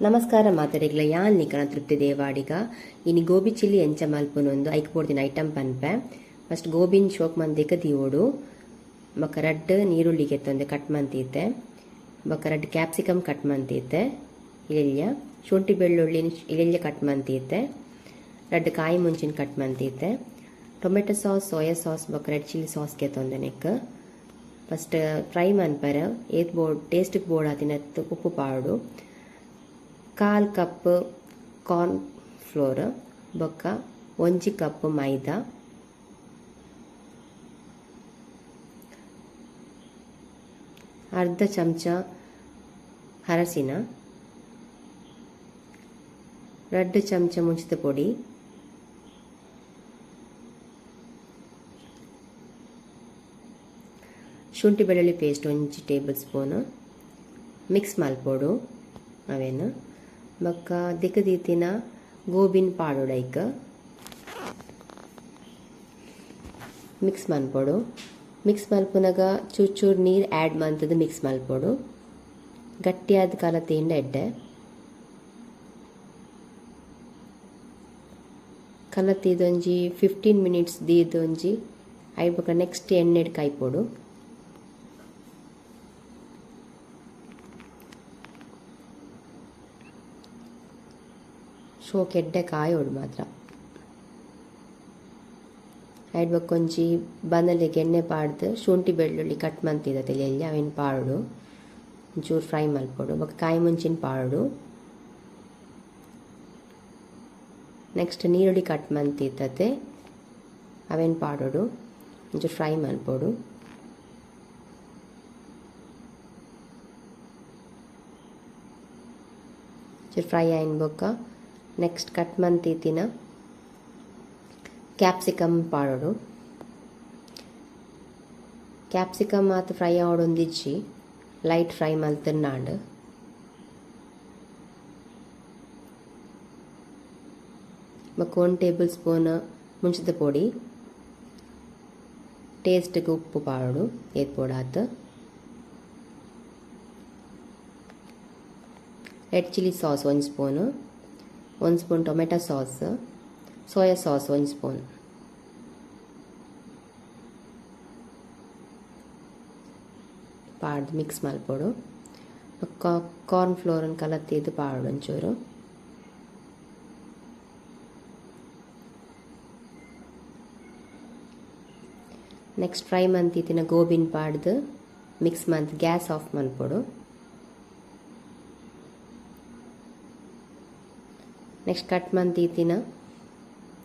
ನಮಸ್ಕಾರ ಮಾತಾಡಿಗ್ಲ ಯಾನ್ ನಿಕನ ತೃಪ್ತಿ ದೇವಾಡಿಗ ಇನಿ ಗೋಬಿ ಚಿಲ್ಲಿ ಎಂಚ ಮಲ್ಪುನೊಂದು ಐಕ್ ಪೋಡ್ದಿನ ಐಟಮ್ ಪನ್ಪೆ ಫಸ್ಟ್ ಗೋಬಿನ್ ಶೋಕ್ ಮಂದಿಕ ದಿಯೋಡು ಬೊಕ ರಡ್ಡ್ ನೀರುಳ್ಳಿ ಕೆತ್ತೊಂದೆ ಕಟ್ ಮಂತೀತೆ ಬೊಕ ರಡ್ಡ್ ಕ್ಯಾಪ್ಸಿಕಮ್ ಕಟ್ ಮಂತೀತೆ ಇಳೆಲ್ಯ ಶುಂಠಿ ಬೆಳ್ಳುಳ್ಳಿ ಇಳೆಲ್ಯ ಕಟ್ ಮಂತೀತೆ ರಡ್ಡ್ ಕಾಯಿ ಮುಂಚಿನ ಕಟ್ ಮಂತೀತೆ ಟೊಮೆಟೊ ಸಾಸ್ ಸೋಯಾ ಸಾಸ್ ಬೊಕ ರೆಡ್ ಚಿಲ್ಲಿ ಸಾಸ್ ಕೆತ್ತೊಂದೆ ನೆಕ್ ಫಸ್ಟ್ ಫ್ರೈ ಮನ್ಪರ ಏತ್ ಬೋರ್ಡ್ ಟೇಸ್ಟ್ ಬೋರ್ಡ್ ಆತಿನತ್ತು ಉಪ್ಪು ಪಾಡು 1/4 ಕಪ್ ಕಾರ್ನ್ ಫ್ಲೋರ್ ಬೊಕ್ಕ 1 ಕಪ್ ಮೈದಾ ಅರ್ಧ ಚಮಚ ಹರಸಿನ 2 ಚಮಚ ಮುಂಚಿತ ಪೊಡಿ ಶುಂಠಿ ಬೆಳ್ಳುಳ್ಳಿ ಪೇಸ್ಟ್ 1 ಟೇಬಲ್ ಸ್ಪೂನ್ ಮಿಕ್ಸ್ ಮಲ್ಪೊಡು ಅವೇನು ಬೊಕ್ಕ ದಿಕ್ಕ ದೀತಿನ ಗೋಬಿನ್ ಪಾಡೋಡೈಕ್ ಮಿಕ್ಸ್ ಮನ್ಪೊಡು ಮಿಕ್ಸ್ ಮಲ್ಪುನಾಗ ಚೂರು ನೀರು ಆ್ಯಡ್ ಮಂತದ್ದು ಮಿಕ್ಸ್ ಮಲ್ಪೊಡು ಗಟ್ಟಿಯಾದ ಕಲತೆಯಿಂದ ಎಡ್ಡೆ ಕಲತಿದೊಂಜಿ 15 ಮಿನಿಟ್ಸ್ ದೀದೊಂಜಿ ಐಬೊಕ ನೆಕ್ಸ್ಟ್ ಎಣ್ಣೆಡ್ ಕಾಯ್ಪೊಡು ಶೋಕ್ ಎಡ್ಡೆ ಕಾಯೋಡು ಮಾತ್ರ ಐಡ್ಬೇಕು ಕೊಂಚಿ ಬಂದಲಿಗೆ ಎಣ್ಣೆ ಪಾಡ್ದು ಶುಂಠಿ ಬೆಳ್ಳುಳ್ಳಿ ಕಟ್ ಮಂತಿದ ತಲೆಯಲ್ಲಿ ಅವೇನು ಪಾಡು ಒಂಚೂರು ಫ್ರೈ ಮಲ್ಪೊಡು ಬೊಕ ಕಾಯಿ ಮುಂಚಿನ ಪಾಡು ನೆಕ್ಸ್ಟ್ ನೀರುಳ್ಳಿ ಕಟ್ ಮಂತಿದ್ದತೆ ಅವೇನು ಪಾಡೋಡು ಒಂಚೂರು ಫ್ರೈ ಮಲ್ಪೊಡು ಒಂಚೂರು ಫ್ರೈ ಆಯ್ನ ಬೊಕ್ಕ ನೆಕ್ಸ್ಟ್ ಕಟ್ ಮಂತೀತಿನ ಕ್ಯಾಪ್ಸಿಕಮ್ ಪಾಡೋಡು ಕ್ಯಾಪ್ಸಿಕಮ್ ಮಾತ್ರ ಫ್ರೈ ಆವೊಂದಿಜ್ಜಿ ಲೈಟ್ ಫ್ರೈ ಮಲ್ತಿರ್ನಾಂಡ್ ಬೊಕ 1 ಟೇಬಲ್ ಸ್ಪೂನ್ ಮುಂಚಿತ ಪೊಡಿ ಟೇಸ್ಟ್ಗೆ ಉಪ್ಪು ಪಾಡೋಡು ಏತ್ ಪೋಡಾತ್ red chilli sauce 1 spoon 1 spoon tomato sauce soya sauce 1 spoon ಪಾಡ್ದು ಮಿಕ್ಸ್ ಮಲ್ಪೊಡು ಕಾರ್ನ್ ಫ್ಲೋರನ್ನು ಕಲತಿದ್ದು ಪಾಡೋಡು ಒಂಚೂರು ನೆಕ್ಸ್ಟ್ ಫ್ರೈ ಮಂತಿತ್ತಿನ ಗೋಬಿನ್ ಪಾಡ್ದು ಮಿಕ್ಸ್ ಮಂತ್ ಗ್ಯಾಸ್ ಆಫ್ ಮಲ್ಪೊಡು ನೆಕ್ಸ್ಟ್ ಕಟ್ ಮಂತೀತಿನ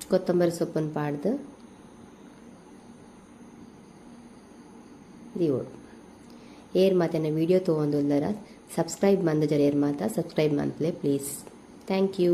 ಕೊತ್ತಂಬರಿ ಸೊಪ್ಪನ್ನು ಪಾಡ್ದು ದಿಯೋಡು ಏರ್ ಮಾತನ ವಿಡಿಯೋ ತೊಗೊಂದುಲ್ಲರ ಸಬ್ಸ್ಕ್ರೈಬ್ ಮಂದ ಜರ ಏರ್ ಮಾತ ಸಬ್ಸ್ಕ್ರೈಬ್ ಮಂತ್ಲೆ ಪ್ಲೀಸ್ ಥ್ಯಾಂಕ್ ಯು.